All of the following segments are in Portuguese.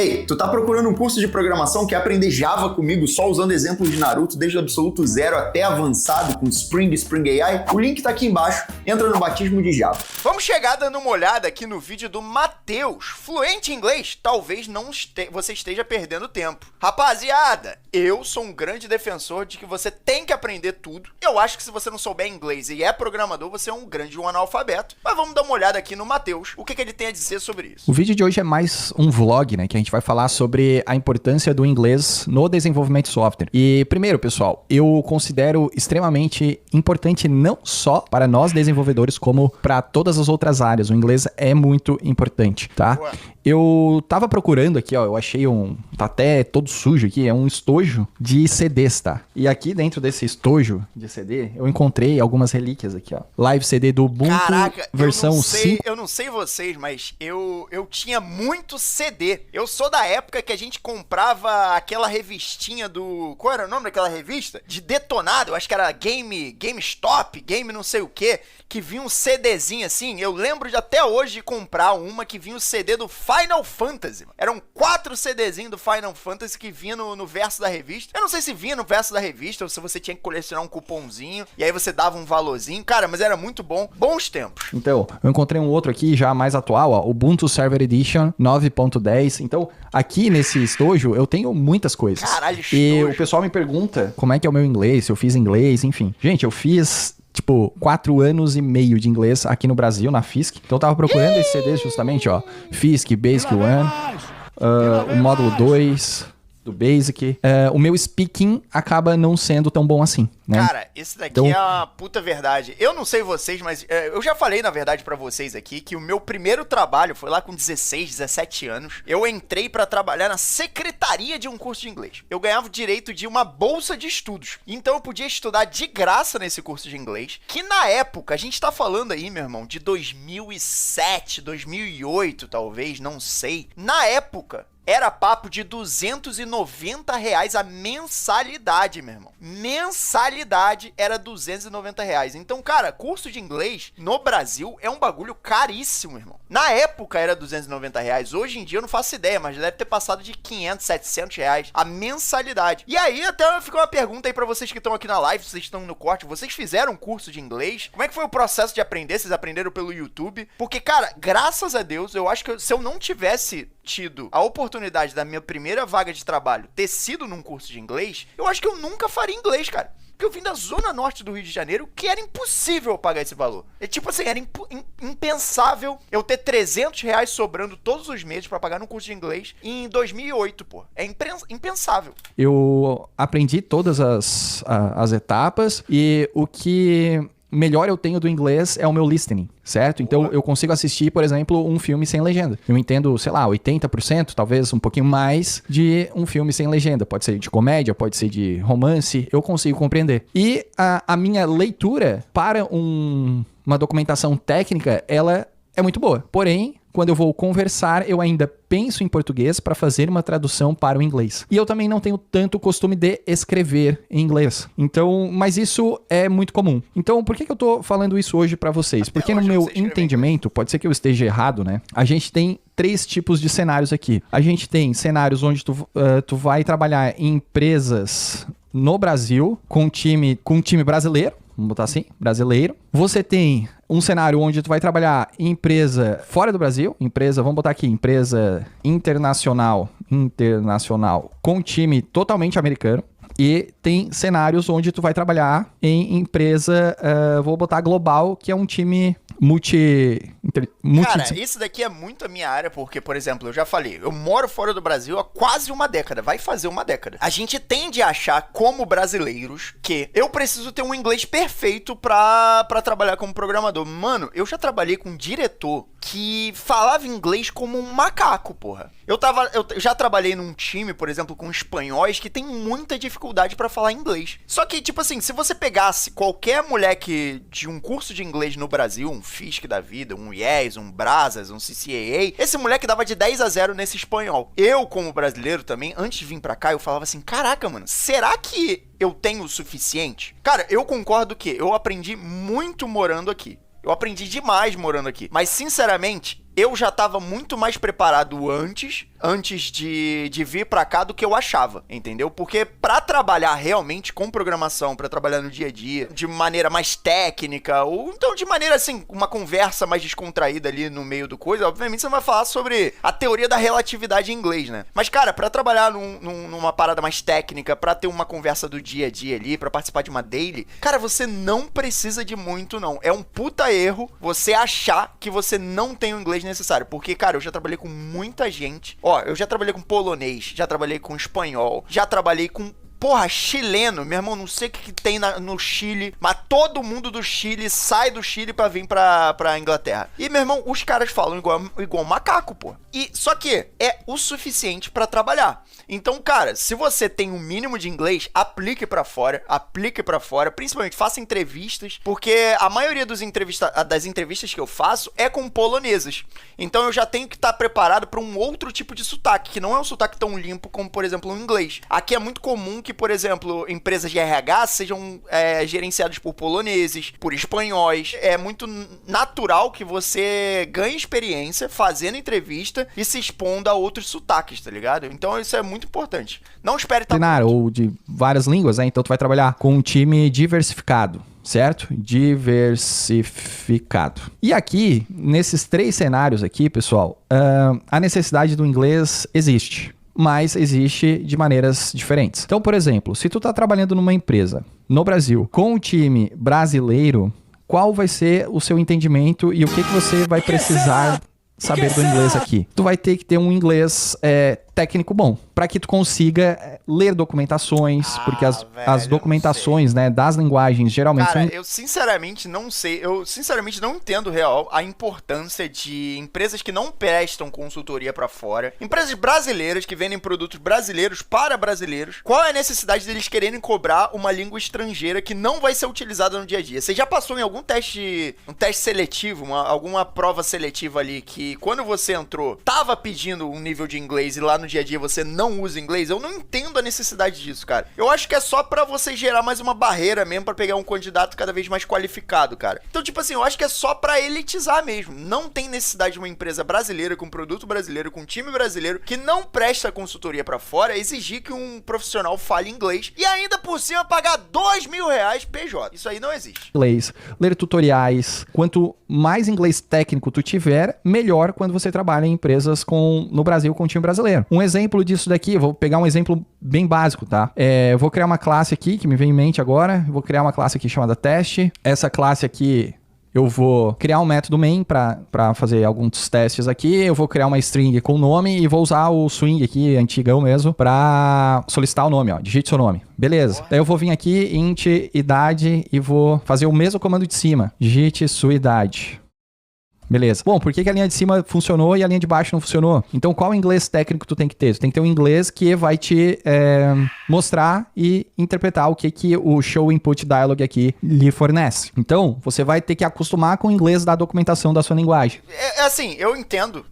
Ei, tu tá procurando um curso de programação que aprender Java comigo só usando exemplos de Naruto desde o absoluto zero até avançado com Spring AI? O link tá aqui embaixo, entra no batismo de Java. Vamos chegar dando uma olhada aqui no vídeo do Matheus. Fluente em inglês, talvez você esteja perdendo tempo. Rapaziada, eu sou um grande defensor de que você tem que aprender tudo. Eu acho que se você não souber inglês e é programador, você é um grande analfabeto. Mas vamos dar uma olhada aqui no Matheus, o que ele tem a dizer sobre isso. O vídeo de hoje é mais um vlog, né, que a gente vai falar sobre a importância do inglês no desenvolvimento de software. E primeiro, pessoal, eu considero extremamente importante não só para nós desenvolvedores, como para todas as outras áreas. O inglês é muito importante, tá? Boa. Eu tava procurando aqui, ó, eu achei tá até todo sujo aqui, é um estojo de CDs, tá? E aqui dentro desse estojo de CD, eu encontrei algumas relíquias aqui, ó. Live CD do Ubuntu, Caraca, versão 5. Eu não sei vocês, mas eu tinha muito CD. Eu sou da época que a gente comprava aquela revistinha do... Qual era o nome daquela revista? De detonado, eu acho que era GameStop, Game não sei o quê, que vinha um CDzinho assim. Eu lembro de até hoje de comprar uma que vinha o CD do Final Fantasy. Eram 4 CDzinhos do Final Fantasy que vinha no verso da revista. Eu não sei se vinha no verso da revista ou se você tinha que colecionar um cupomzinho e aí você dava um valorzinho. Cara, mas era muito bom. Bons tempos. Então, eu encontrei um outro aqui já mais atual, ó, Ubuntu Server Edition 9.10. Então, aqui nesse estojo eu tenho muitas coisas. Caralho, estojo. E o pessoal me pergunta como é que é o meu inglês, se eu fiz inglês, enfim. Gente, eu fiz... 4 anos e meio de inglês aqui no Brasil, na Fisk. Então eu tava procurando esses CDs justamente, ó. Fisk, Basic 1, o módulo 2 do Basic. O meu speaking acaba não sendo tão bom assim, né? Cara, esse daqui é uma puta verdade. Eu não sei vocês, mas eu já falei, na verdade, pra vocês aqui, que o meu primeiro trabalho foi lá com 16, 17 anos. Eu entrei pra trabalhar na secretaria de um curso de inglês. Eu ganhava o direito de uma bolsa de estudos. Então eu podia estudar de graça nesse curso de inglês, que na época, a gente tá falando aí, meu irmão, de 2007, 2008, talvez, não sei. Na época... era papo de R$290 a mensalidade, meu irmão. Mensalidade era R$290. Então, cara, curso de inglês no Brasil é um bagulho caríssimo, irmão. Na época era R$290. Hoje em dia eu não faço ideia, mas deve ter passado de R$500, R$700 a mensalidade. E aí até fica uma pergunta aí pra vocês que estão aqui na live, vocês estão no corte. Vocês fizeram um curso de inglês? Como é que foi o processo de aprender? Vocês aprenderam pelo YouTube? Porque, cara, graças a Deus, eu acho que se eu não tivesse tido a oportunidade da minha primeira vaga de trabalho ter sido num curso de inglês, eu acho que eu nunca faria inglês, cara. Porque eu vim da zona norte do Rio de Janeiro, que era impossível eu pagar esse valor. É tipo assim, era impensável eu ter R$300 sobrando todos os meses pra pagar num curso de inglês em 2008, pô. É impensável. Eu aprendi todas as etapas e o que... melhor eu tenho do inglês é o meu listening, certo? Então eu consigo assistir, por exemplo, um filme sem legenda. Eu entendo, sei lá, 80%, talvez um pouquinho mais, de um filme sem legenda. Pode ser de comédia, pode ser de romance, eu consigo compreender. E a minha leitura para uma documentação técnica, ela é muito boa. Porém, quando eu vou conversar, eu ainda penso em português para fazer uma tradução para o inglês. E eu também não tenho tanto costume de escrever em inglês. Então, mas isso é muito comum. Então, por que eu tô falando isso hoje para vocês? Até porque no meu entendimento, pode ser que eu esteja errado, né? A gente tem 3 tipos de cenários aqui. A gente tem cenários onde tu vai trabalhar em empresas no Brasil com um time brasileiro. Vamos botar assim, brasileiro. Você tem um cenário onde tu vai trabalhar em empresa fora do Brasil, vamos botar aqui, empresa internacional, com time totalmente americano. E tem cenários onde tu vai trabalhar em empresa, vou botar global, que é um time Cara, isso daqui é muito a minha área, porque, por exemplo, eu já falei, eu moro fora do Brasil há quase uma década, vai fazer uma década. A gente tende a achar, como brasileiros, que eu preciso ter um inglês perfeito pra trabalhar como programador. Mano, eu já trabalhei com um diretor que falava inglês como um macaco, porra. Eu já trabalhei num time, por exemplo, com espanhóis que tem muita dificuldade pra falar inglês. Só que, tipo assim, se você pegasse qualquer moleque de um curso de inglês no Brasil, um Fisk da vida, um IES, um Brasas, um CCAA, esse moleque dava de 10-0 nesse espanhol. Eu, como brasileiro também, antes de vir pra cá, eu falava assim, caraca, mano, será que eu tenho o suficiente? Cara, eu concordo que eu aprendi muito morando aqui. Eu aprendi demais morando aqui. Mas, sinceramente, eu já tava muito mais preparado antes antes de vir pra cá do que eu achava, entendeu? Porque pra trabalhar realmente com programação, pra trabalhar no dia a dia, de maneira mais técnica, ou então de maneira assim, uma conversa mais descontraída ali no meio do coisa, obviamente você vai falar sobre a teoria da relatividade em inglês, né? Mas, cara, pra trabalhar numa parada mais técnica, pra ter uma conversa do dia a dia ali, pra participar de uma daily, cara, você não precisa de muito, não. É um puta erro você achar que você não tem o inglês necessário, porque, cara, eu já trabalhei com muita gente. Ó, eu já trabalhei com polonês, já trabalhei com espanhol, já trabalhei com chileno, meu irmão, não sei o que tem no Chile, mas todo mundo do Chile sai do Chile pra vir pra Inglaterra. E, meu irmão, os caras falam igual macaco, pô. E, só que é o suficiente pra trabalhar. Então, cara, se você tem um mínimo de inglês, aplique pra fora, principalmente faça entrevistas, porque a maioria das entrevistas que eu faço é com poloneses. Então eu já tenho que estar preparado pra um outro tipo de sotaque, que não é um sotaque tão limpo como, por exemplo, o inglês. Aqui é muito comum que, por exemplo, empresas de RH sejam gerenciadas por poloneses, por espanhóis. É muito natural que você ganhe experiência fazendo entrevista e se exponda a outros sotaques, tá ligado? Então isso é muito importante. Não espere estar ou de várias línguas, né? Então tu vai trabalhar com um time diversificado, certo? Diversificado. E aqui, nesses 3 cenários aqui, pessoal, a necessidade do inglês existe, mas existe de maneiras diferentes. Então, por exemplo, se tu tá trabalhando numa empresa no Brasil com um time brasileiro, qual vai ser o seu entendimento e o que você vai precisar saber do inglês aqui? Tu vai ter que ter um inglês técnico bom, para que tu consiga ler documentações, porque as documentações, né, das linguagens, geralmente... Cara, eu sinceramente não sei, eu sinceramente não entendo real a importância de empresas que não prestam consultoria para fora, empresas brasileiras que vendem produtos brasileiros para brasileiros, qual é a necessidade deles quererem cobrar uma língua estrangeira que não vai ser utilizada no dia a dia? Você já passou em algum um teste seletivo, alguma prova seletiva ali, que quando você entrou, tava pedindo um nível de inglês e lá no dia a dia você não usa inglês? Eu não entendo a necessidade disso, cara. Eu acho que é só pra você gerar mais uma barreira mesmo, pra pegar um candidato cada vez mais qualificado, cara. Então, tipo assim, eu acho que é só pra elitizar mesmo. Não tem necessidade de uma empresa brasileira, com produto brasileiro, com time brasileiro, que não presta consultoria pra fora, exigir que um profissional fale inglês e ainda por cima pagar R$2.000 PJ. Isso aí não existe. Inglês, ler tutoriais. Quanto mais inglês técnico tu tiver, melhor quando você trabalha em empresas no Brasil com time brasileiro. Um exemplo disso daqui, eu vou pegar um exemplo bem básico, tá? Eu vou criar uma classe aqui, que me vem em mente agora. Eu vou criar uma classe aqui chamada teste. Essa classe aqui, eu vou criar um método main para fazer alguns testes aqui. Eu vou criar uma string com nome e vou usar o swing aqui, antigão mesmo, para solicitar o nome, ó. Digite seu nome. Beleza. Daí eu vou vir aqui, int idade, e vou fazer o mesmo comando de cima. Digite sua idade. Beleza. Bom, por que a linha de cima funcionou e a linha de baixo não funcionou? Então, qual inglês técnico tu tem que ter? Tu tem que ter um inglês que vai te mostrar e interpretar o que o Show Input Dialog aqui lhe fornece. Então, você vai ter que acostumar com o inglês da documentação da sua linguagem. Assim, eu entendo,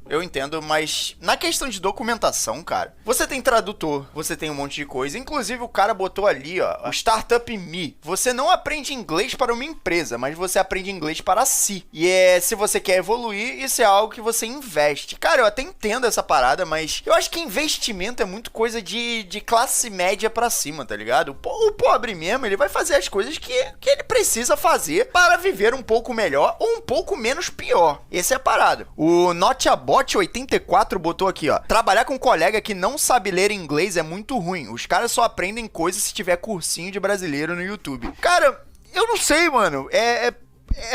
mas na questão de documentação, cara, você tem tradutor, você tem um monte de coisa. Inclusive, o cara botou ali, ó, o Startup Me. Você não aprende inglês para uma empresa, mas você aprende inglês para si. E se você quer evoluir, isso é algo que você investe. Cara, eu até entendo essa parada, mas eu acho que investimento é muito coisa de classe média pra cima, tá ligado? O pobre mesmo, ele vai fazer as coisas que ele precisa fazer para viver um pouco melhor ou um pouco menos pior. Essa é a parada. O Notiabot84 botou aqui, ó: trabalhar com um colega que não sabe ler inglês é muito ruim. Os caras só aprendem coisas se tiver cursinho de brasileiro no YouTube. Cara, eu não sei, mano. É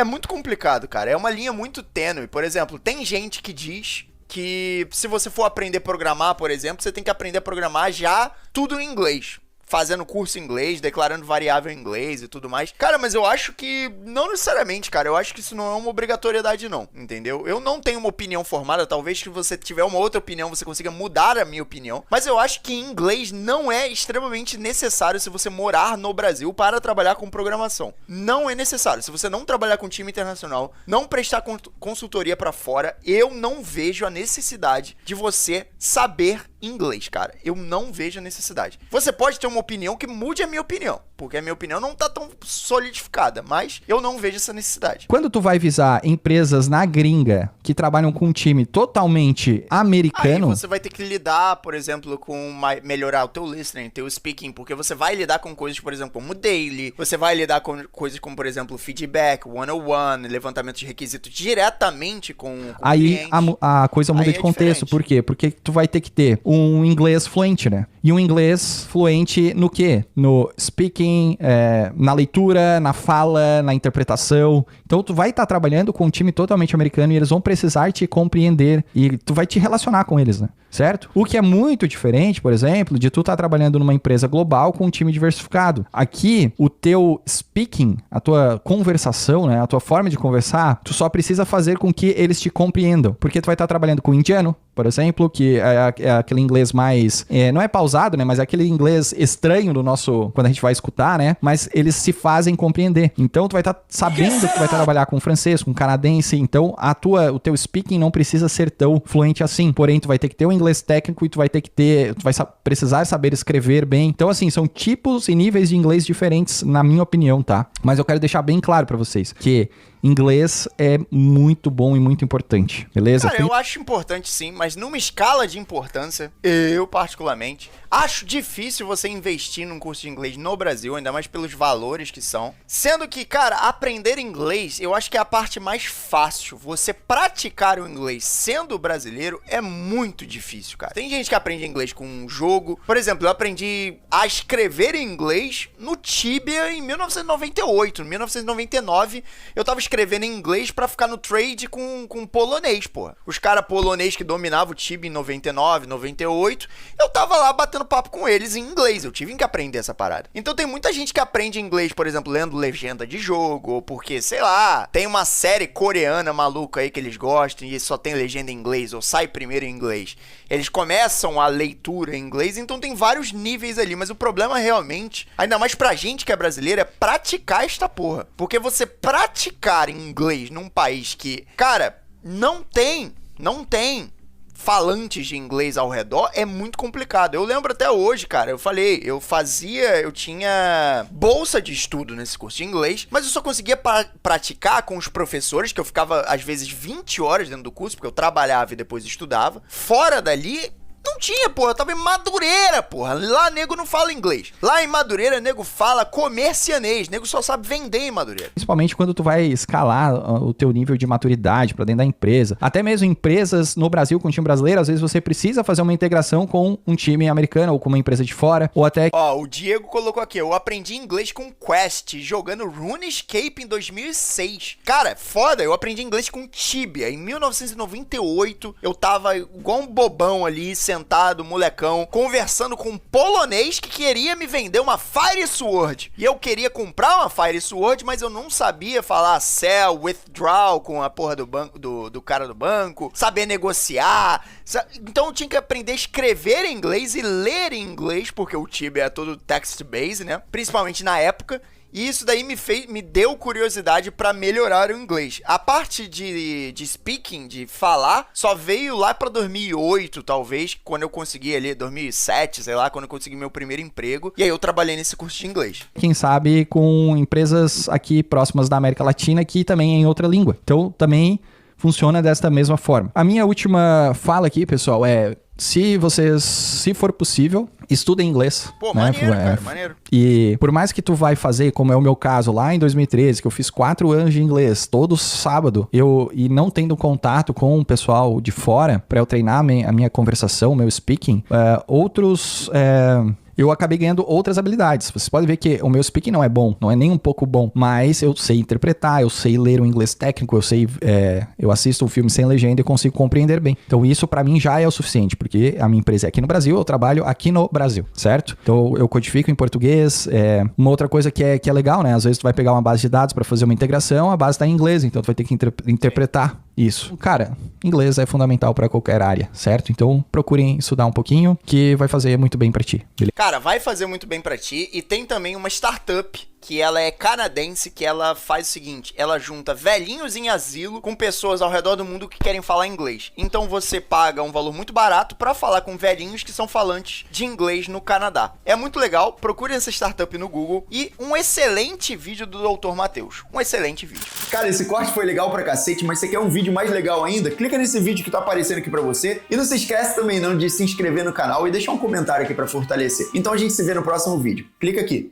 muito complicado, cara. É uma linha muito tênue. Por exemplo, tem gente que diz que se você for aprender a programar, por exemplo, você tem que aprender a programar já tudo em inglês. Fazendo curso em inglês, declarando variável em inglês e tudo mais. Cara, mas eu acho que não necessariamente, cara. Eu acho que isso não é uma obrigatoriedade, não. Entendeu? Eu não tenho uma opinião formada. Talvez se você tiver uma outra opinião, você consiga mudar a minha opinião. Mas eu acho que inglês não é extremamente necessário se você morar no Brasil para trabalhar com programação. Não é necessário. Se você não trabalhar com time internacional, não prestar consultoria para fora, eu não vejo a necessidade de você saber inglês, cara. Eu não vejo a necessidade. Você pode ter uma opinião que mude a minha opinião, porque a minha opinião não tá tão solidificada, mas eu não vejo essa necessidade. Quando tu vai visar empresas na gringa que trabalham com um time totalmente americano... Aí você vai ter que lidar, por exemplo, com melhorar o teu listening, teu speaking, porque você vai lidar com coisas, por exemplo, como daily, você vai lidar com coisas como, por exemplo, feedback, one-on-one, levantamento de requisitos diretamente com aí cliente. a coisa muda de contexto. Diferente. Por quê? Porque tu vai ter que ter um inglês fluente, né? E um inglês fluente no quê? No speaking, na leitura, na fala, na interpretação. Então tu vai estar trabalhando com um time totalmente americano e eles vão precisar te compreender e tu vai te relacionar com eles, né? Certo? O que é muito diferente, por exemplo, de tu estar trabalhando numa empresa global com um time diversificado. Aqui, o teu speaking, a tua conversação, né? A tua forma de conversar, tu só precisa fazer com que eles te compreendam. Porque tu vai estar trabalhando com indiano, por exemplo, que é aquele inglês mais... não é pausado, né? Mas é aquele inglês estranho do nosso... Quando a gente vai escutar, né? Mas eles se fazem compreender. Então, tu vai estar sabendo que tu vai trabalhar com francês, com canadense. Então, o teu speaking não precisa ser tão fluente assim. Porém, tu vai ter que ter um inglês técnico e tu vai ter que ter... Tu vai precisar saber escrever bem. Então, assim, são tipos e níveis de inglês diferentes, na minha opinião, tá? Mas eu quero deixar bem claro pra vocês que inglês é muito bom e muito importante, beleza? Cara, eu acho importante sim, mas numa escala de importância, eu particularmente acho difícil você investir num curso de inglês no Brasil, ainda mais pelos valores que são. Sendo que, cara, aprender inglês, eu acho que é a parte mais fácil. Você praticar o inglês sendo brasileiro é muito difícil, cara. Tem gente que aprende inglês com um jogo. Por exemplo, eu aprendi a escrever em inglês no Tibia em 1998. Em 1999, eu tava escrevendo em inglês pra ficar no trade com polonês, pô. Os caras polonês que dominavam o Tibia em 99, 98, eu tava lá batendo papo com eles em inglês. Eu tive que aprender essa parada. Então tem muita gente que aprende inglês, por exemplo, lendo legenda de jogo, ou porque, sei lá, tem uma série coreana maluca aí que eles gostam e só tem legenda em inglês, ou sai primeiro em inglês. Eles começam a leitura em inglês, então tem vários níveis ali, mas o problema realmente, ainda mais pra gente que é brasileiro, é praticar esta porra. Porque você praticar inglês num país que, cara, não tem falantes de inglês ao redor é muito complicado. Eu lembro até hoje, cara, eu tinha bolsa de estudo nesse curso de inglês, mas eu só conseguia praticar com os professores, que eu ficava às vezes 20 horas dentro do curso, porque eu trabalhava e depois estudava. Fora dali, não tinha, porra, eu tava em Madureira, porra. Lá nego não fala inglês. Lá em Madureira, nego fala comercianês. Nego só sabe vender em Madureira. Principalmente quando tu vai escalar o teu nível de maturidade pra dentro da empresa. Até mesmo empresas no Brasil com time brasileiro, às vezes você precisa fazer uma integração com um time americano ou com uma empresa de fora, ou até... Ó, o Diego colocou aqui, eu aprendi inglês com Quest, jogando RuneScape em 2006. Cara, foda, eu aprendi inglês com Tibia. Em 1998, eu tava igual um bobão ali, sentado, molecão, conversando com um polonês que queria me vender uma Fire Sword. E eu queria comprar uma Fire Sword, mas eu não sabia falar sell, withdraw com a porra do banco, do cara do banco, saber negociar. Então eu tinha que aprender a escrever em inglês e ler em inglês, porque o Tibia é todo text-based, né? Principalmente na época. E isso daí me deu curiosidade pra melhorar o inglês. A parte de speaking, de falar, só veio lá pra 2008, talvez, quando eu consegui ali, 2007, sei lá, quando eu consegui meu primeiro emprego. E aí eu trabalhei nesse curso de inglês. Quem sabe com empresas aqui próximas da América Latina que também é em outra língua. Então também funciona desta mesma forma. A minha última fala aqui, pessoal, é... Se for possível, estuda inglês. Pô, né? Maneiro, cara, maneiro. E por mais que tu vai fazer, como é o meu caso lá em 2013, que eu fiz 4 anos de inglês, todo sábado, e não tendo contato com o pessoal de fora, pra eu treinar a minha conversação, o meu speaking, eu acabei ganhando outras habilidades. Vocês podem ver que o meu speaking não é bom, não é nem um pouco bom, mas eu sei interpretar, eu sei ler um inglês técnico, eu assisto um filme sem legenda e consigo compreender bem. Então isso pra mim já é o suficiente, porque a minha empresa é aqui no Brasil, eu trabalho aqui no Brasil, certo? Então eu codifico em português. Uma outra coisa que é legal, né? Às vezes tu vai pegar uma base de dados pra fazer uma integração, a base tá em inglês, então tu vai ter que interpretar Isso. Cara, inglês é fundamental para qualquer área, certo? Então procurem estudar um pouquinho, que vai fazer muito bem para ti. Beleza? Cara, vai fazer muito bem pra ti. E tem também uma startup que ela é canadense, que ela faz o seguinte, ela junta velhinhos em asilo com pessoas ao redor do mundo que querem falar inglês. Então você paga um valor muito barato pra falar com velhinhos que são falantes de inglês no Canadá. É muito legal, procure essa startup no Google e um excelente vídeo do Dr. Matheus. Um excelente vídeo. Cara, esse corte foi legal pra cacete, mas você quer um vídeo mais legal ainda? Clica nesse vídeo que tá aparecendo aqui pra você e não se esquece também não de se inscrever no canal e deixar um comentário aqui pra fortalecer. Então a gente se vê no próximo vídeo. Clica aqui.